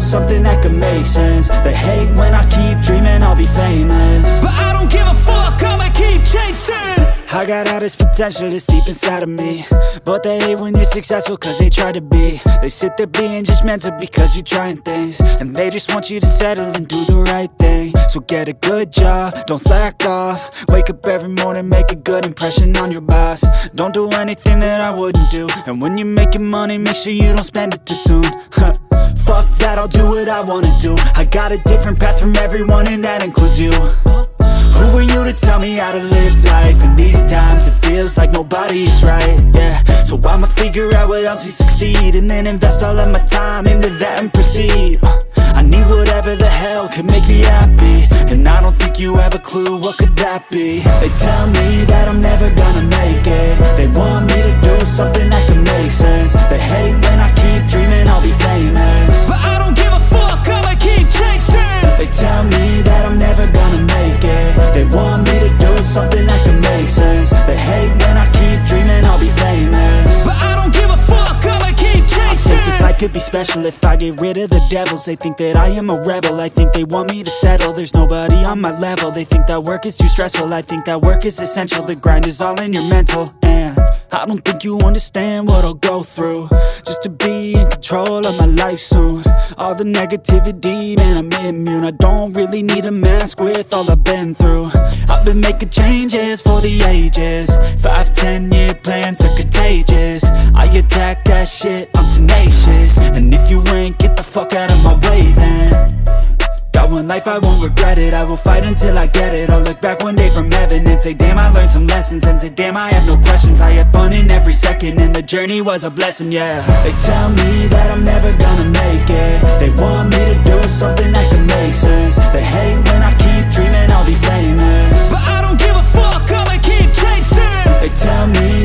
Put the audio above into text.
something that could make sense. They hate when I keep dreaming I'll be famous, but I don't give a fuck, I'ma keep chasing. I got all this potential that's deep inside of me, but they hate when you're successful cause they try to be. They sit there being judgmental because you're trying things, and they just want you to settle and do the right thing. So get a good job, don't slack off. Wake up every morning, make a good impression on your boss. Don't do anything that I wouldn't do, and when you're making money, make sure you don't spend it too soon. Fuck that, I'll do what I wanna do. I got a different path from everyone, and that includes you. Who are you to tell me how to live life? In these times it feels like nobody is right, yeah. So I'ma figure out what else we succeed, and then invest all of my time into that and proceed. I need whatever the hell could make me happy, and I don't think you have a clue what could that be. They tell me that I'm never gonna make it. They want me to do something that can make sense. They hate when I keep dreaming I'll be famous, but I don't give a fuck, I'ma keep chasing. They tell me that I'm never gonna make it. They want me to do something that can make sense. They hate when I keep dreaming I'll be famous, but I don't give a fuck, I'ma keep chasing. I think this life could be special if I get rid of the devils. They think that I am a rebel, I think they want me to settle. There's nobody on my level, they think that work is too stressful. I think that work is essential, the grind is all in your mental. And I don't think you understand what I'll go through just to be in control of my life soon. All the negativity, man, I'm immune. I don't really need a mask with all I've been through. I've been making changes for the ages. 5-10 year plans are contagious. I attack that shit, I'm tenacious. And if you ain't, get the fuck out of my way then. Got one life, I won't regret it. I will fight until I get it. I'll look back one day from heaven and say, damn, I learned some lessons. And say, damn, I have no questions. I had fun in every second, and the journey was a blessing, yeah. They tell me that I'm never gonna make it. They want me to do something that can make sense. They hate when I keep dreaming I'll be famous, but I don't give a fuck, I'ma keep chasing. They tell me